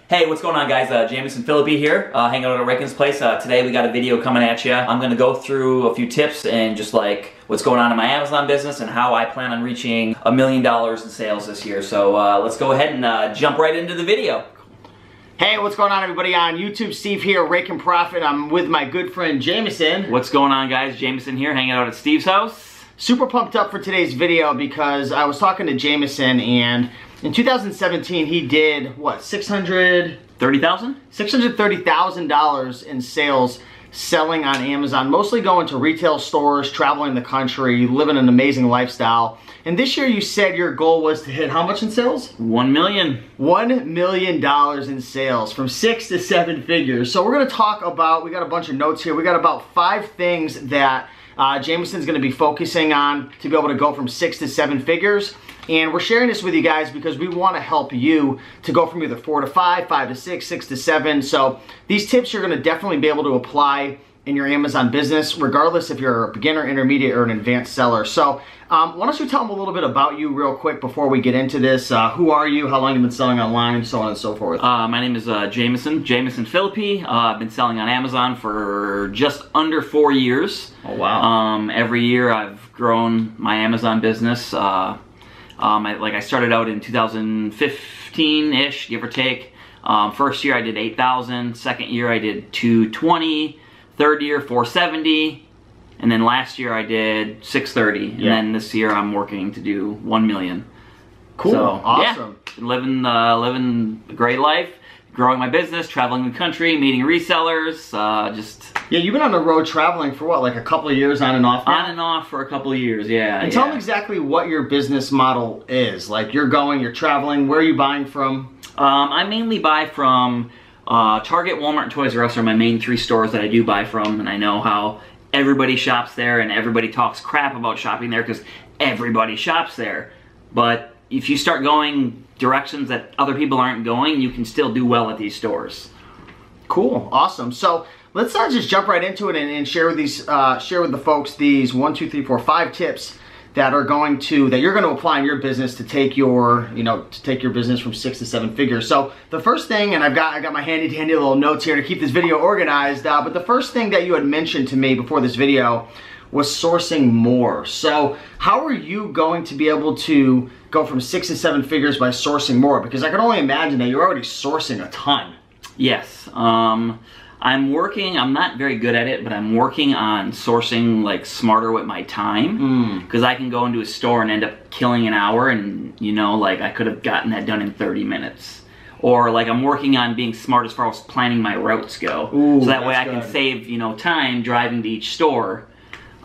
Hey, what's going on, guys? Jameson Philippi here, hanging out at Rickens' place. Today we got a video coming at you. I'm going to go through a few tips and just like what's going on in my Amazon business and how I plan on reaching $1 million in sales this year. So let's go ahead and jump right into the video. Hey, what's going on, everybody? On YouTube, Steve here, Rake and Profit. I'm with my good friend Jameson. What's going on, guys? Jameson here, hanging out at Steve's house. Super pumped up for today's video because I was talking to Jameson, and in 2017 he did what, $630,000 in sales selling on Amazon, mostly going to retail stores, traveling the country, living an amazing lifestyle. And this year you said your goal was to hit how much in sales? $1 million. $1 million in sales, from 6 to 7 figures. So we're going to talk about, we got a bunch of notes here, we got about 5 things that Jameson's going to be focusing on to be able to go from 6 to 7 figures. And we're sharing this with you guys because we want to help you to go from either 4 to 5, 5 to 6, 6 to 7. So these tips you're going to definitely be able to apply in your Amazon business, regardless if you're a beginner, intermediate, or an advanced seller. So why don't you tell them a little bit about you real quick before we get into this. Who are you? How long have you been selling online? So on and so forth. My name is Jameson Philippi. I've been selling on Amazon for just under 4 years. Oh, wow. Every year I've grown my Amazon business. I started out in 2015-ish, give or take. First year I did 8,000. Second year I did 220. Third year 470. And then last year I did 630. And then this year I'm working to do 1 million. Cool. So, awesome. Yeah, living a great life, growing my business, traveling the country, meeting resellers, Yeah, you've been on the road traveling for what, like a couple of years on and off now? On and off for a couple of years, yeah. And tell them exactly what your business model is. Like, you're traveling, where are you buying from? I mainly buy from Target, Walmart, and Toys R Us are my main 3 stores that I do buy from, and I know how everybody shops there and everybody talks crap about shopping there because everybody shops there. But if you start going directions that other people aren't going, you can still do well at these stores. Cool, awesome. So let's just jump right into it and share with these, share with the folks these 1, 2, 3, 4, 5 tips that you're going to apply in your business to take your, business from 6 to 7 figures. So the first thing, and I got my handy dandy little notes here to keep this video organized, but the first thing that you had mentioned to me before this video was sourcing more. So how are you going to be able to go from 6 to 7 figures by sourcing more? Because I can only imagine that you're already sourcing a ton. Yes. I'm not very good at it, but I'm working on sourcing like smarter with my time, because I can go into a store and end up killing an hour, and like I could have gotten that done in 30 minutes. Or like I'm working on being smart as far as planning my routes go. Ooh, so that way I can save, time driving to each store.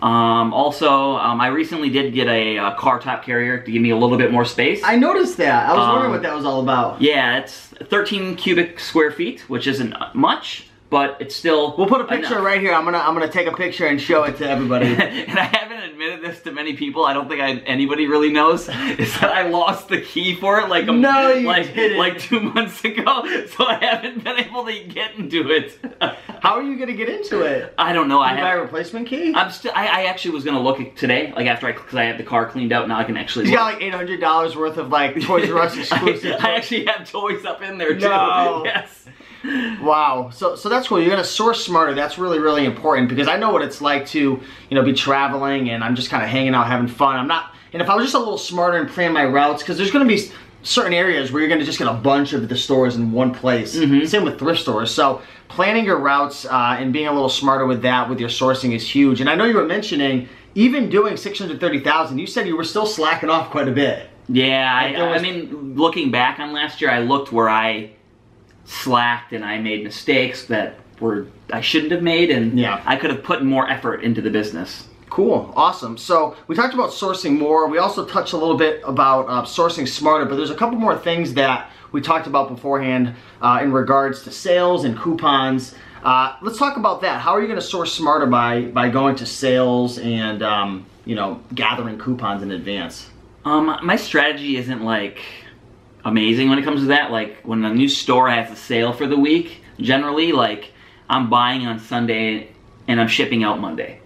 I recently did get a car top carrier to give me a little bit more space. I noticed that. I was wondering what that was all about. Yeah, it's 13 cubic square feet, which isn't much, but it's still We'll put a picture enough. Right here. I'm gonna take a picture and show it to everybody. And I haven't admitted this to many people. I don't think anybody really knows. Is that I lost the key for it like 2 months ago, so I haven't been able to get into it. How are you gonna get into it? I don't know. Did you buy a replacement key? I actually was gonna look today, like because I had the car cleaned out. Now I can actually. You got like $800 worth of like Toys R Us exclusives. I actually have toys up in there too. No. Yes. Wow, so that's cool. You're gonna source smarter. That's really, really important, because I know what it's like to, be traveling and I'm just kind of hanging out, having fun. And if I was just a little smarter and plan my routes, because there's gonna be certain areas where you're gonna just get a bunch of the stores in one place. Same with thrift stores. So planning your routes and being a little smarter with that, with your sourcing, is huge. And I know you were mentioning even doing 630,000. You said you were still slacking off quite a bit. Yeah, I mean, looking back on last year, I looked where I slacked and I made mistakes that I shouldn't have made, and I could have put more effort into the business. Cool, awesome. So we talked about sourcing more. We also touched a little bit about sourcing smarter, but there's a couple more things that we talked about beforehand in regards to sales and coupons. Let's talk about that. How are you going to source smarter by going to sales and gathering coupons in advance? My strategy isn't like amazing when it comes to that. Like when a new store has a sale for the week, generally like I'm buying on Sunday and I'm shipping out Monday.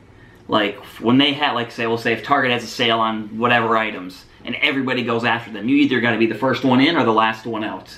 Like when they have, like we'll say if Target has a sale on whatever items and everybody goes after them, you either got to be the first one in or the last one out.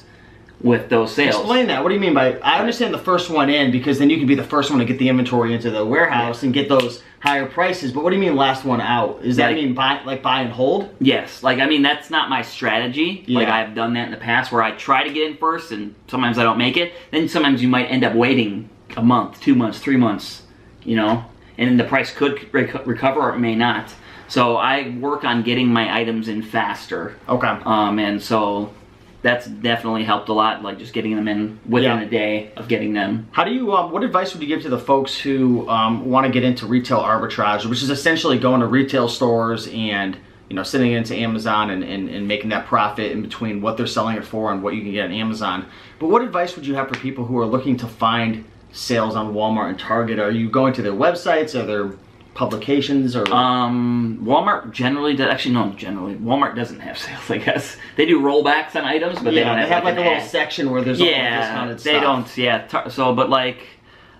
with those sales. Explain that. What do you mean by, I understand the first one in, because then you can be the first one to get the inventory into the warehouse and get those higher prices, but what do you mean last one out? Does that mean buy and hold? Yes, like, I mean, that's not my strategy. Like, I've done that in the past where I try to get in first and sometimes I don't make it. Then sometimes you might end up waiting a month, 2 months, 3 months, you know, and then the price could recover or it may not. So I work on getting my items in faster. Okay. And so that's definitely helped a lot, like just getting them in within a day of getting them. How do you, what advice would you give to the folks who want to get into retail arbitrage, which is essentially going to retail stores and, you know, sitting into Amazon and making that profit in between what they're selling it for and what you can get on Amazon. But what advice would you have for people who are looking to find sales on Walmart and Target? Are you going to their websites? Are there publications? Or Walmart generally does, actually no, Walmart doesn't have sales, I guess. They do rollbacks on items, but they don't have like a little section where there's all the discounted stuff. They don't, so, but like,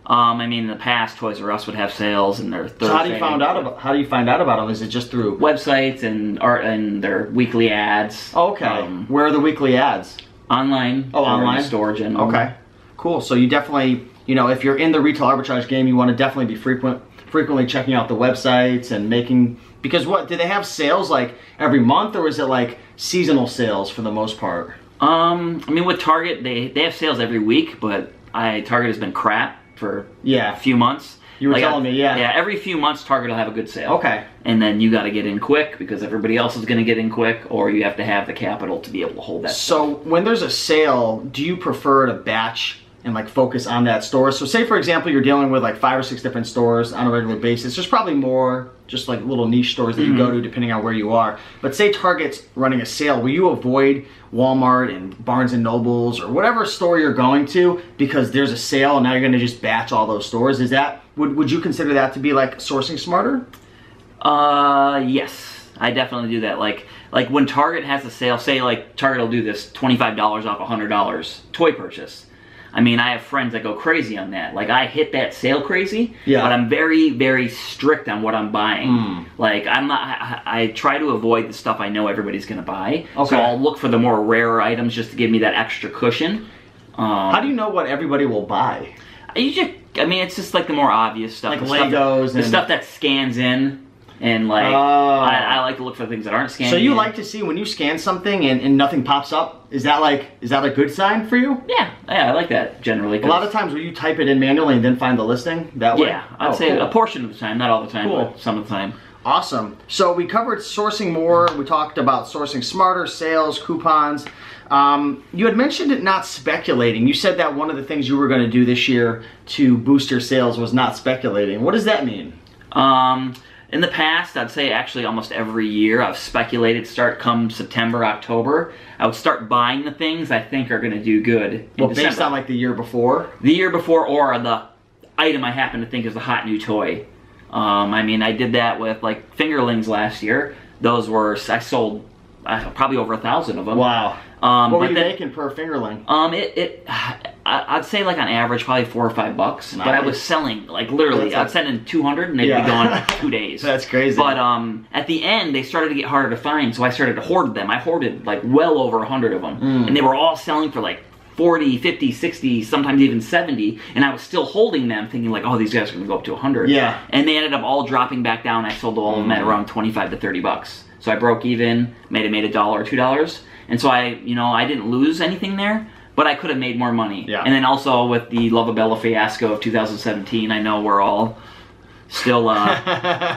I mean, in the past, Toys R Us would have sales and their Thursday. So how do you find out about them? Is it just through websites and their weekly ads? Okay. Where are the weekly ads? Online. Oh, online? In the store generally. Okay. Cool. So you definitely, you know, if you're in the retail arbitrage game, you want to definitely be frequently checking out the websites and making, because what, do they have sales like every month, or is it like seasonal sales for the most part? I mean, with Target, they have sales every week, but Target has been crap for a few months. You were telling me, Yeah, every few months Target will have a good sale. Okay. And then you got to get in quick because everybody else is going to get in quick, or you have to have the capital to be able to hold that So when there's a sale, do you prefer to batch and like focus on that store? So say for example you're dealing with like 5 or 6 different stores on a regular basis. There's probably more just like little niche stores that you go to depending on where you are. But say Target's running a sale, will you avoid Walmart and Barnes and Nobles or whatever store you're going to because there's a sale and now you're going to just batch all those stores? Is that, would you consider that to be like sourcing smarter? Yes, I definitely do that. Like when Target has a sale, say like Target will do this $25 off $100 toy purchase. I mean, I have friends that go crazy on that. Like, I hit that sale crazy, but I'm very, very strict on what I'm buying. Like, I try to avoid the stuff I know everybody's going to buy. Okay. So I'll look for the more rarer items just to give me that extra cushion. How do you know what everybody will buy? I mean, it's just like the more obvious stuff. Like Legos. The stuff that scans in. And like, I like to look for things that aren't scanned. So you like to see when you scan something and nothing pops up? Is that a good sign for you? Yeah, I like that generally. A lot of times will you type it in manually and then find the listing that way? Yeah, I'd say a portion of the time, not all the time, but some of the time. Awesome. So we covered sourcing more. We talked about sourcing smarter, sales, coupons. You had mentioned it not speculating. You said that one of the things you were going to do this year to boost your sales was not speculating. What does that mean? In the past, I'd say actually almost every year, I've speculated come September, October. I would start buying the things I think are going to do good. Well, based on like the year before? The year before, or the item I happen to think is a hot new toy. I mean, I did that with like fingerlings last year. Those were, I sold probably over 1,000 of them. Wow. What were you making per fingerling? I'd say like on average probably $4 or $5. Nice. But I was selling like literally. I'd send in 200 and they'd be gone in 2 days. That's crazy. But at the end they started to get harder to find, so I started to hoard them. I hoarded like well over 100 of them, and they were all selling for like 40, 50, 60, sometimes even 70, and I was still holding them thinking like, oh, these guys are going to go up to 100. Yeah. And they ended up all dropping back down. I sold all of them at around 25 to 30 bucks. So I broke even, made $1 or $2. And so I didn't lose anything there, but I could have made more money. Yeah. And then also with the Lovabella fiasco of 2017, I know we're all still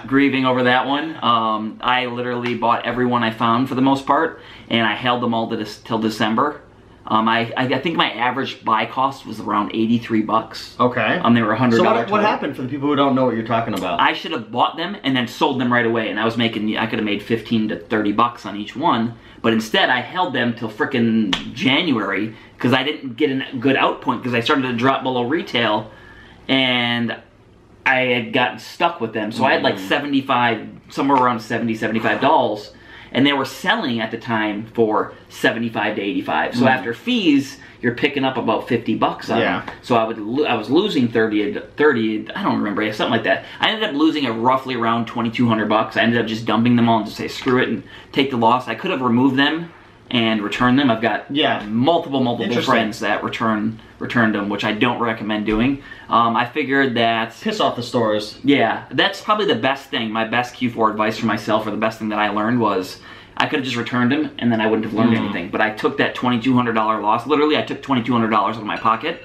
grieving over that one. I literally bought every one I found for the most part, and I held them all till December. I think my average buy cost was around 83 bucks. Okay. They were $100. So what happened for the people who don't know what you're talking about? I should have bought them and then sold them right away, and I could have made 15 to 30 bucks on each one. But instead, I held them till frickin' January because I didn't get a good out point because I started to drop below retail, and I had gotten stuck with them. So I had like somewhere around $70, $75. And they were selling at the time for 75 to 85. So after fees, you're picking up about 50 bucks on them. So I was losing 30, I don't remember, something like that. I ended up losing roughly around 2,200 bucks. I ended up just dumping them all and just say screw it and take the loss. I could have removed them and return them. I've got multiple friends that returned them, which I don't recommend doing. I figured that... Piss off the stores. Yeah, that's probably the best thing. My best Q4 advice for myself, or the best thing that I learned was I could have just returned them and then I wouldn't have learned anything. But I took that $2,200 loss. Literally, I took $2,200 out of my pocket.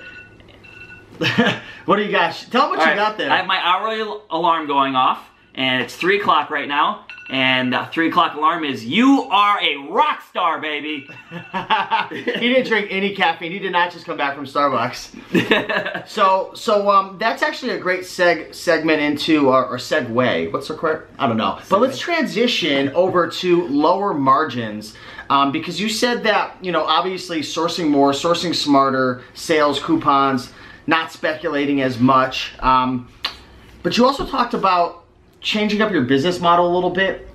What do you got? Tell them what you got there. I have my hourly alarm going off, and it's 3 o'clock right now. And the 3 o'clock alarm is, you are a rock star, baby. He didn't drink any caffeine. He did not just come back from Starbucks. So that's actually a great segment into, or segue. What's the correct? I don't know. But let's transition over to lower margins. Because you said that, you know, obviously sourcing more, sourcing smarter, sales, coupons, not speculating as much. But you also talked about changing up your business model a little bit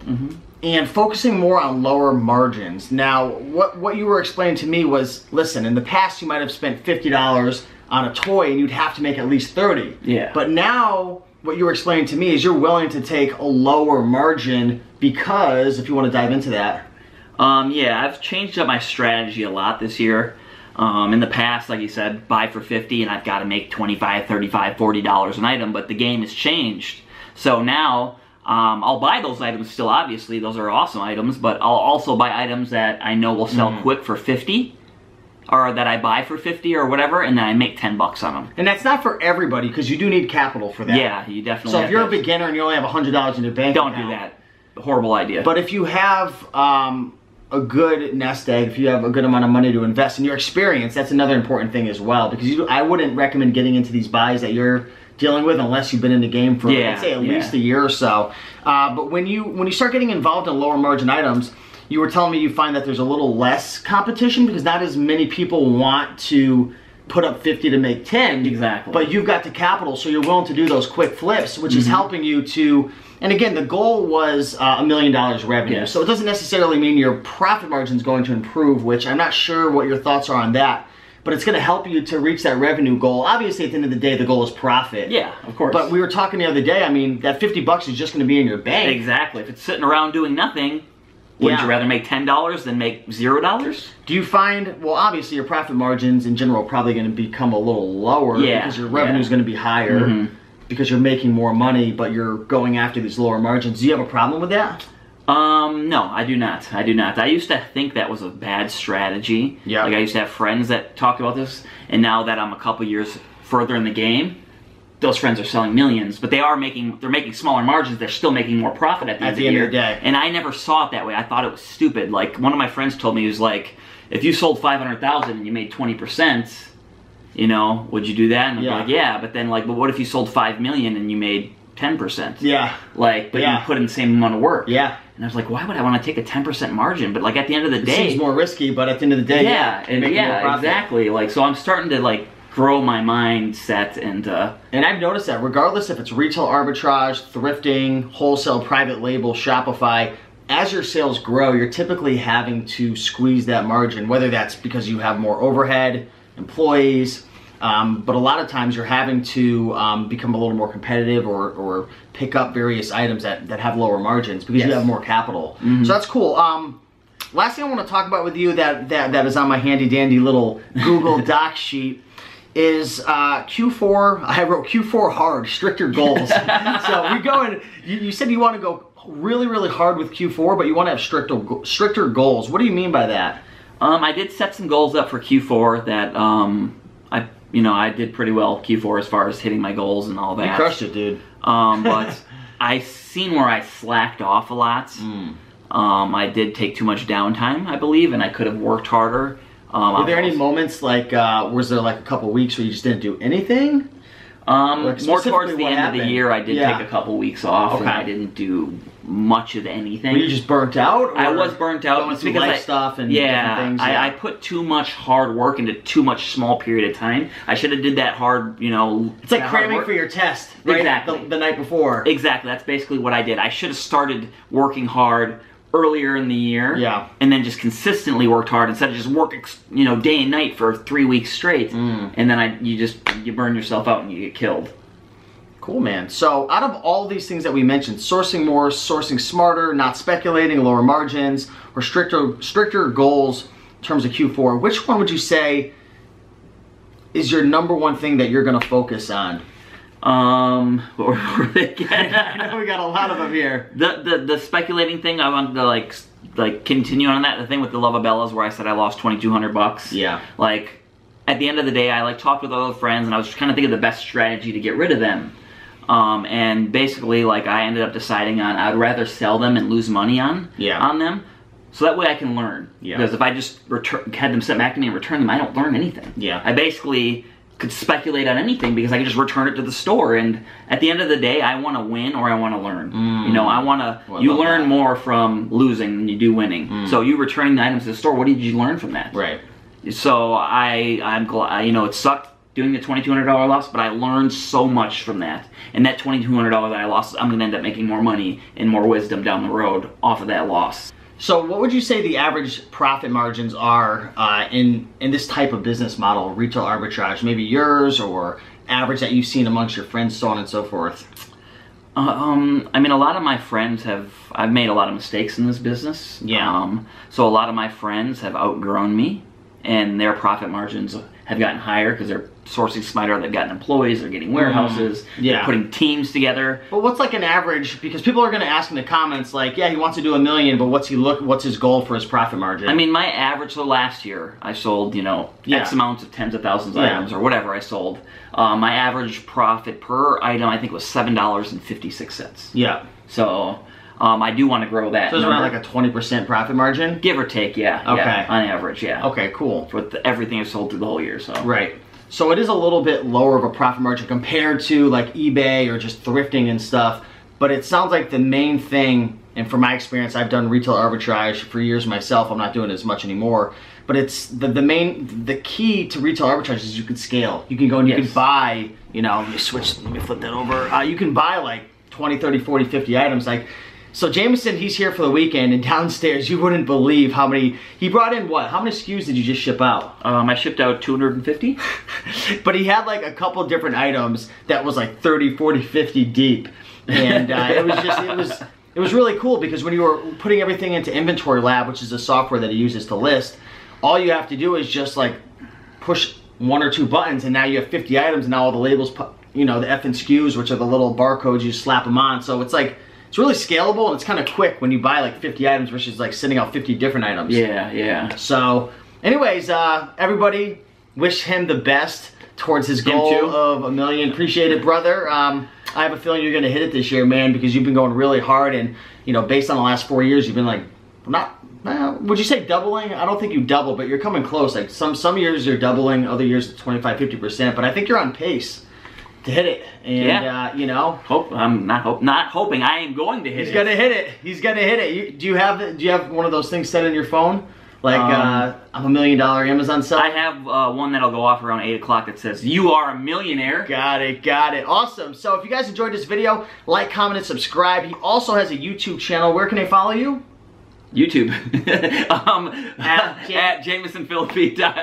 and focusing more on lower margins. Now, what you were explaining to me was, listen, in the past you might have spent $50 on a toy and you'd have to make at least $30. Yeah. But now, what you were explaining to me is you're willing to take a lower margin because, if you want to dive into that. Yeah, I've changed up my strategy a lot this year. In the past, like you said, buy for $50 and I've got to make $25, $35, $40 an item, but the game has changed. So now, I'll buy those items still, obviously. Those are awesome items, but I'll also buy items that I know will sell quick for $50, or that I buy for $50 or whatever, and then I make 10 bucks on them. And that's not for everybody, because you do need capital for that. Yeah, you definitely So if you're a beginner and you only have $100 in your bank account, don't do that. Horrible idea. But if you have a good nest egg, if you have a good amount of money to invest in your experience, that's another important thing as well, because I wouldn't recommend getting into these buys that you're dealing with unless you've been in the game for, let's say, at least a year or so. But when you start getting involved in lower margin items, you were telling me you find that there's a little less competition because not as many people want to put up 50 to make 10. Exactly. But you've got the capital, so you're willing to do those quick flips, which is helping you to, and again, the goal was $1 million revenue. So it doesn't necessarily mean your profit margin is going to improve, which I'm not sure what your thoughts are on that. But it's going to help you to reach that revenue goal. Obviously, at the end of the day, the goal is profit. Yeah, of course. But we were talking the other day, I mean, that $50 is just going to be in your bank. Exactly. If it's sitting around doing nothing, wouldn't you rather make $10 than make $0? Do you find, well, obviously your profit margins in general are probably going to become a little lower because your revenue is going to be higher because you're making more money, but you're going after these lower margins. Do you have a problem with that? No, I do not. I do not. I used to think that was a bad strategy. Yeah. Like, I used to have friends that talked about this, and now that I'm a couple years further in the game, those friends are selling millions, but they're making smaller margins. They're still making more profit at the end of the day. And I never saw it that way. I thought it was stupid. Like, one of my friends told me, he was like, if you sold 500,000 and you made 20%, you know, would you do that? And I'm like, yeah, but then, like, but what if you sold 5 million and you made 10%? Yeah. Like, but you put in the same amount of work. Yeah. And I was like, why would I want to take a 10% margin? But, like, at the end of the day, it seems more risky, but at the end of the day, exactly. Like, so I'm starting to, like, grow my mindset and I've noticed that regardless if it's retail arbitrage, thrifting, wholesale, private label, Shopify, as your sales grow, you're typically having to squeeze that margin, whether that's because you have more overhead, employees, but a lot of times you're having to become a little more competitive or pick up various items that have lower margins because you have more capital. So that's cool. Last thing I want to talk about with you that is on my handy dandy little Google Doc sheet is Q4. I wrote Q4 hard, stricter goals. So we go in, you said you want to go really, really hard with Q4, but you want to have stricter goals. What do you mean by that? I did set some goals up for Q4 that I did pretty well Q4 as far as hitting my goals and all that. You crushed it, dude. But I seen where I slacked off a lot. I did take too much downtime, I believe, and I could have worked harder. Were there any moments like, was there like a couple weeks where you just didn't do anything? More towards the end of the year, I did take a couple weeks off, and I didn't do much of anything. Were you just burnt out? Or I was burnt out. Going through life stuff and different things? I put too much hard work into too much small period of time. I should have did that hard, you know. It's like cramming for your test, right? Exactly. The night before. Exactly. That's basically what I did. I should have started working hard earlier in the year, and then just consistently worked hard instead of just working, you know, day and night for 3 weeks straight, and then you burn yourself out and you get killed. Cool, man. So out of all these things that we mentioned, sourcing more, sourcing smarter, not speculating, lower margins, or stricter goals in terms of Q4, which one would you say is your number one thing that you're going to focus on? What were they again? I know we got a lot of them here. The speculating thing, I want to like continue on that. The thing with the Lovabellas where I said I lost $2,200. Yeah. Like, at the end of the day, I like talked with other friends and I was trying to think of the best strategy to get rid of them. And basically, like, I ended up deciding on I'd rather sell them and lose money on them. So that way I can learn. Yeah. Because if I just had them sent back to me and return them, I don't learn anything. Yeah. I basically could speculate on anything because I could just return it to the store. And at the end of the day, I want to win or I want to learn. You know, I want to. You learn more from losing than you do winning. So you returning the items to the store. What did you learn from that? Right. So I'm glad. You know, it sucked doing the $2,200 loss, but I learned so much from that. And that $2,200 that I lost, I'm going to end up making more money and more wisdom down the road off of that loss. So what would you say the average profit margins are in this type of business model, retail arbitrage? Maybe yours or average that you've seen amongst your friends, so on and so forth? I mean, a lot of my friends I've made a lot of mistakes in this business. Yeah. So a lot of my friends have outgrown me and their profit margins have gotten higher because they're sourcing smarter, they've gotten employees, they're getting warehouses, they're putting teams together. But what's like an average, because people are going to ask in the comments like, yeah, he wants to do $1 million, but what's his goal for his profit margin? I mean, my average, so last year I sold, you know, X amounts of tens of thousands of items or whatever I sold. My average profit per item I think was $7.56. Yeah. So I do want to grow that. So it's around like a 20% profit margin? Give or take, yeah. Okay. Yeah, on average, yeah. Okay, cool. With everything I've sold through the whole year, so. Right. So it is a little bit lower of a profit margin compared to like eBay or just thrifting and stuff. But it sounds like the main thing, and from my experience, I've done retail arbitrage for years myself. I'm not doing it as much anymore. But it's the key to retail arbitrage is you can scale. You can go and you can buy, you know, let me flip that over. You can buy like 20, 30, 40, 50 items. Like, so Jameson, he's here for the weekend, and downstairs, you wouldn't believe how many, he brought in what? How many SKUs did you just ship out? I shipped out 250. But he had like a couple different items that was like 30, 40, 50 deep. And it was really cool because when you were putting everything into Inventory Lab, which is the software that he uses to list, all you have to do is just like push 1 or 2 buttons, and now you have 50 items, and now all the labels, you know, the F and SKUs, which are the little barcodes, you slap them on. So it's like, it's really scalable and it's kind of quick when you buy like 50 items versus like sending out 50 different items. Yeah, yeah. So anyways, everybody wish him the best towards his goal of $1 million. Appreciate it, brother. I have a feeling you're going to hit it this year, man, because you've been going really hard, and you know, based on the last 4 years, you've been like, would you say doubling? I don't think you double, but you're coming close. Like some years you're doubling, other years 25, 50%, but I think you're on pace to hit it, and you know, I'm not hoping. I am going to hit it. He's gonna hit it. He's gonna hit it. Do you have one of those things set in your phone? Like I'm a $1 million Amazon seller. I have one that'll go off around 8 o'clock that says "You are a millionaire." Got it. Awesome. So if you guys enjoyed this video, like, comment, and subscribe. He also has a YouTube channel. Where can they follow you? YouTube. At JamesonPhilippi.com.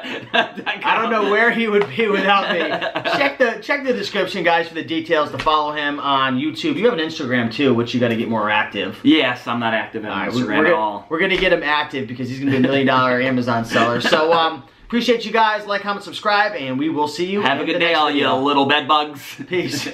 I don't know where he would be without me. Check the description, guys, for the details to follow him on YouTube. You have an Instagram too, which you got to get more active. Yes, I'm not active on Instagram at all. We're gonna get him active because he's gonna be a $1 million Amazon seller. So appreciate you guys. Like, comment, subscribe, and we will see you. Have a good day, all you little bed bugs. Peace.